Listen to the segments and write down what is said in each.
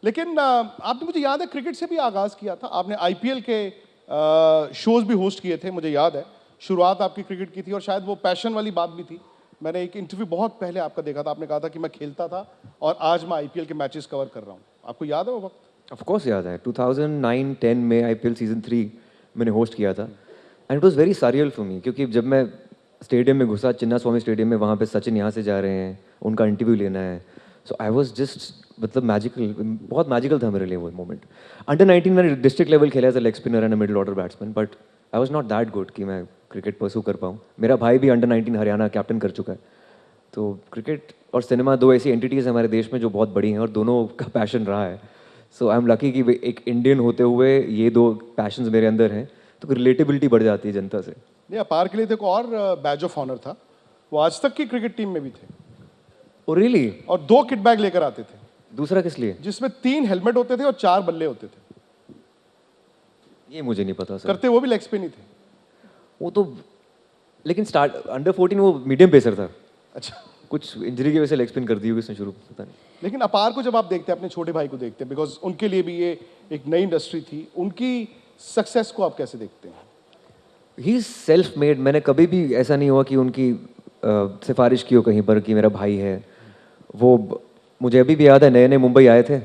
लेकिन आपने, मुझे याद है, क्रिकेट से भी आगाज़ किया था आपने, आईपीएल के शोज भी होस्ट किए थे, मुझे याद है। शुरुआत आपकी क्रिकेट की थी और शायद वो पैशन वाली बात भी थी। मैंने एक इंटरव्यू बहुत पहले आपका देखा था, आपने कहा था कि मैं खेलता था और आज मैं आईपीएल के मैचेस कवर कर रहा हूँ। आपको याद है वो वक्त? ऑफ कोर्स याद है। 2009-10 में आईपीएल सीजन 3 मैंने होस्ट किया था and it was very surreal for me, क्योंकि जब मैं स्टेडियम में घुसा, चिन्ना स्वामी स्टेडियम में, वहाँ पे सचिन यहाँ से जा रहे हैं, उनका इंटरव्यू लेना है, सो आई वाज जस्ट, मतलब मैजिकल, बहुत मैजिकल था मेरे लिए वो मोमेंट। अंडर 19 मैंने डिस्ट्रिक्ट लेवल खेला as a leg spinner and a middle order batsman, but I was not that good कि मैं क्रिकेट परस्यू कर पाऊँ। मेरा भाई भी अंडर 19 हरियाणा कैप्टन कर चुका है। तो क्रिकेट और सिनेमा दो ऐसी एंटिटीज़ हैं हमारे देश में जो बहुत बड़ी हैं और दोनों का पैशन रहा है। सो आई एम लकी कि एक इंडियन होते हुए ये दो पैशंस मेरे अंदर हैं, तो रिलेटेबिलिटी बढ़ जाती है जनता से। नहीं, अपार के लिए तो एक और बैज ऑफ ऑनर था, वो आज तक की क्रिकेट टीम में भी थे ओ रियली? और 2 किट बैग लेकर आते थे, दूसरा किस लिए? जिसमें 3 हेलमेट होते थे और 4 बल्ले होते थे। ये मुझे नहीं पता सर। करते वो भी लेग स्पिन ही थे। वो तो, लेकिन स्टार्ट अंडर 14 वो मीडियम पेसर था, अच्छा। कुछ इंजरी की वजह से लेग स्पिन कर दी होगी उसने शुरू, पता नहीं। लेकिन अपार को जब आप देखते हैं, अपने छोटे भाई को देखते हैं, बिकॉज उनके लिए भी ये एक नई इंडस्ट्री थी, उनकी सक्सेस को आप कैसे देखते हैं? He is self made. मैंने कभी भी ऐसा नहीं हुआ कि उनकी सिफारिश की हो कहीं पर कि मेरा भाई है वो। मुझे अभी भी याद है, नए नए मुंबई आए थे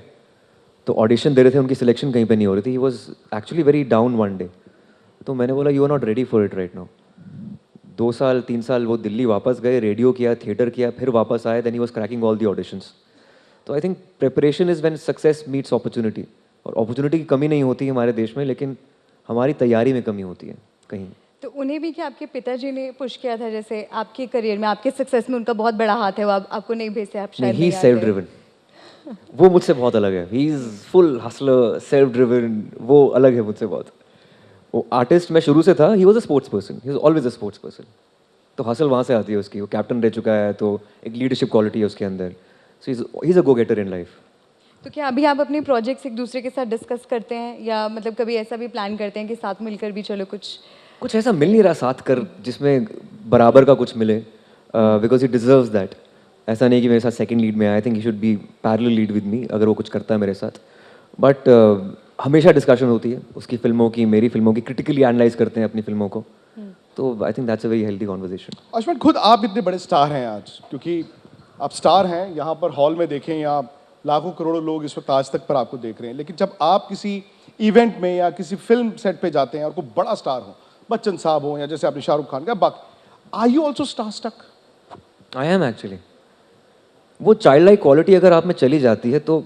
तो ऑडिशन दे रहे थे, उनकी सिलेक्शन कहीं पे नहीं हो रही थी। He was actually very down one day, तो मैंने बोला you are not ready for it right now. 2 साल 3 साल वो दिल्ली वापस गए, रेडियो किया, थिएटर किया, फिर वापस आए, then he was cracking all the auditions. तो I think preparation is when success meets opportunity. और अपॉर्चुनिटी की कमी नहीं होती है हमारे देश में, लेकिन हमारी तैयारी में कमी होती है कहीं। तो उन्हें भी क्या आपके पिताजी ने पुश किया था, जैसे आपके करियर में, आपके सक्सेस में उनका बहुत बड़ा हाथ है, वो आपको नहीं भेजते, आप शायद ही सेल्फ ड्रिवन, वो मुझसे बहुत अलग है। He is full Hustler, self driven, वो अलग है मुझसे बहुत। वो आर्टिस्ट मैं शुरू से था, he was a sports person, he was always a sports person. तो हसल वहाँ से आती है उसकी, वो कैप्टन रह चुका है तो एक लीडरशिप क्वालिटी है उसके अंदर। So he is a go getter in life. तो क्या अभी आप अपने प्रोजेक्ट्स एक दूसरे के साथ डिस्कस करते हैं, या मतलब कभी ऐसा भी प्लान करते हैं कि साथ मिलकर भी चलो कुछ ऐसा मिल नहीं रहा साथ कर जिसमें बराबर का कुछ मिले, बिकॉज ही डिजर्व्स दैट। ऐसा नहीं कि मेरे साथ सेकंड लीड में आए, I think he should be parallel lead with me अगर वो कुछ करता है मेरे साथ। बट हमेशा डिस्कशन होती है उसकी फिल्मों की, मेरी फिल्मों की, क्रिटिकली एनालाइज करते हैं अपनी फिल्मों को। तो I think that's a very healthy conversation. Ayushman, खुद आप इतने बड़े स्टार हैं आज, क्योंकि आप स्टार हैं, यहाँ पर हॉल में देखें या लाखों करोड़ों लोग इस वक्त आज तक पर आपको देख रहे हैं, लेकिन जब आप किसी इवेंट में या किसी फिल्म सेट पे जाते हैं और कोई बड़ा स्टार हो, बच्चन साहब हो या जैसे आपने शाहरुख खान का, बाकी, are you also star stuck? I am actually. वो चाइल्ड लाइक क्वालिटी अगर आप में चली जाती है तो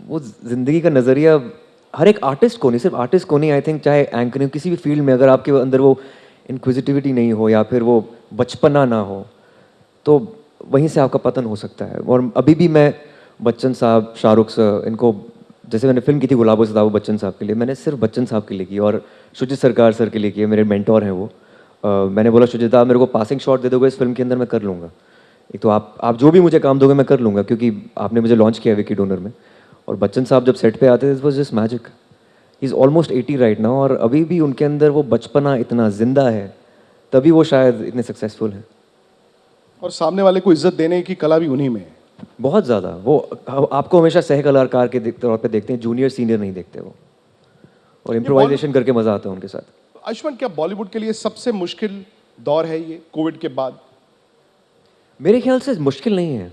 वो जिंदगी का नज़रिया हर एक आर्टिस्ट को नहीं, सिर्फ आर्टिस्ट को नहीं, आई थिंक चाहे एंकरिंग किसी भी फील्ड में, अगर आपके अंदर वो इनक्विजिटिविटी नहीं हो या फिर वो बचपना ना हो, तो वहीं से आपका पतन हो सकता है। और अभी भी मैं बच्चन साहब, शाहरुख सर, इनको, जैसे मैंने फिल्म की थी गुलाबो सदाबो बच्चन साहब के लिए, मैंने सिर्फ बच्चन साहब के लिए की, और शुजित सरकार सर के लिए की, मेरे मेंटोर हैं वो। मैंने बोला शुजित आप मेरे को पासिंग शॉट दे दोगे इस फिल्म के अंदर, मैं कर लूँगा। एक तो आप जो भी मुझे काम दोगे मैं कर लूँगा, क्योंकि आपने मुझे लॉन्च किया विकी डोनर में। और बच्चन साहब जब सेट पे आते थे, it was just magic. He is almost 80 right now, और अभी भी उनके अंदर वो बचपना इतना जिंदा है, तभी वो शायद इतने सक्सेसफुल हैं। और सामने वाले को इज्जत देने की कला भी उन्हीं में है। बहुत ज़्यादा। वो आपको हमेशा सह कलाकार के तौर पे देखते हैं, जूनियर सीनियर नहीं देखते वो, और इम्प्रोवाइजेशन करके मज़ा आता है उनके साथ। आयुष्मान, क्या बॉलीवुड के लिए सबसे मुश्किल दौर है ये कोविड के बाद? मेरे ख्याल से मुश्किल नहीं है,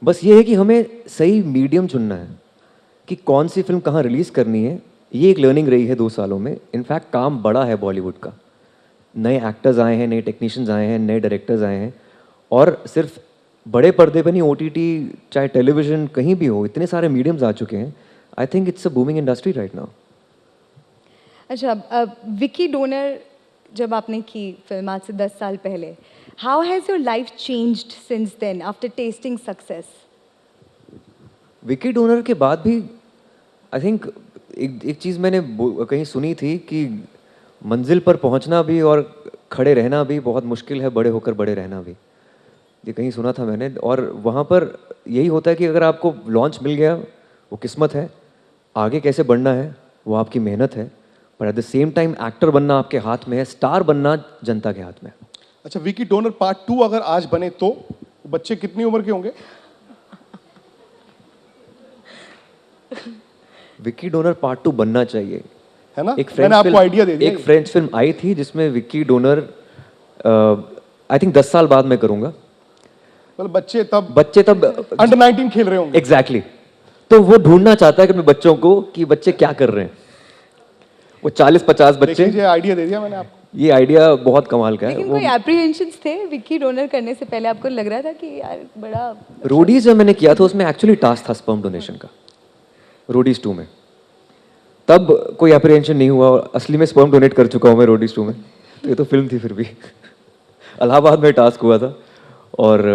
बस ये है कि हमें सही मीडियम चुनना है कि कौन सी फिल्म कहाँ रिलीज़ करनी है। ये एक लर्निंग रही है 2 सालों में। इनफैक्ट काम बड़ा है बॉलीवुड का, नए एक्टर्स आए हैं, नए टेक्नीशियंस आए हैं, नए डायरेक्टर्स आए हैं, और सिर्फ बड़े पर्दे पे नहीं, ओटीटी चाहे टेलीविज़न कहीं भी हो, इतने सारे मीडियम्स आ चुके हैं। I think it's a booming industry right now. अच्छा, विकी डोनर जब आपने की फिल्म आज से 10 साल पहले, how has your life changed since then after tasting success? Vicky Donor के बाद भी आई थिंक एक चीज़ मैंने कहीं सुनी थी कि मंजिल पर पहुंचना भी और खड़े रहना भी बहुत मुश्किल है, बड़े होकर बड़े रहना भी। ये कहीं सुना था मैंने, और वहाँ पर यही होता है कि अगर आपको लॉन्च मिल गया वो किस्मत है, आगे कैसे बढ़ना है वो आपकी मेहनत है, पर at the same time actor बनना आपके हाथ में है, स्टार बनना जनता के हाथ में है। अच्छा, विकी डोनर पार्ट 2 अगर आज बने तो बच्चे कितनी उम्र के होंगे? विक्की डोनर पार्ट 2 बनना चाहिए। है ना? एक मैंने आपको आइडिया दे दिया। एक फ्रेंच फिल्म आई थी जिसमें विक्की डोनर आई थिंक 10 साल बाद मैं करूंगा। मतलब बच्चे तब अंडर 19 खेल रहे होंगे। एग्जैक्टली तो वो ढूंढना चाहता है कि अपने बच्चों को कि बच्चे क्या कर रहे हैं। वो 40-50 बच्चे। देखिए आइडिया दे दिया मैंने आपको। ये आइडिया बहुत कमाल का है। लेकिन वो कोई एप्रीहेंशंस थे विक्की डोनर करने से पहले? आपको लग रहा था कि यार बड़ा रोडीज जब मैंने किया था उसमें एक्चुअली टास्क था स्पर्म डोनेशन का, रोडीज 2 में। तब कोई एप्रीहेंशन नहीं हुआ और असली में स्पर्म डोनेट कर चुका हूँ मैं रोडीज 2 में। तो ये तो फिल्म थी फिर भी। इलाहाबाद में टास्क हुआ था और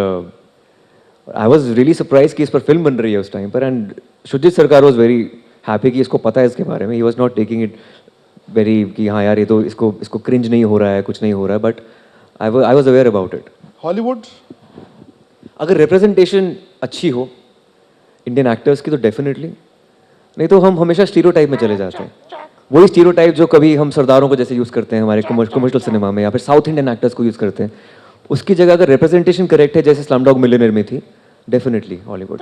आई वॉज रियली सरप्राइज कि इस पर फिल्म बन रही है उस टाइम पर। एंड शुजित सरकार वॉज वेरी हैप्पी कि इसको पता है इसके बारे में। He was not taking it very कि हाँ यार ये तो इसको क्रिंज नहीं हो रहा है, कुछ नहीं हो रहा है, but I was aware about it. Hollywood अगर रिप्रेजेंटेशन अच्छी हो इंडियन एक्टर्स की तो डेफिनेटली, नहीं तो हम हमेशा स्टीरियोटाइप में चले जाते हैं। वही स्टीरियोटाइप जो कभी हम सरदारों को जैसे यूज़ करते हैं हमारे कमर्शियल सिनेमा में या फिर साउथ इंडियन एक्टर्स को यूज़ करते हैं, उसकी जगह अगर रिप्रेजेंटेशन करेक्ट है जैसे स्लमडॉग मिलियनेयर में थी, डेफिनेटली हॉलीवुड।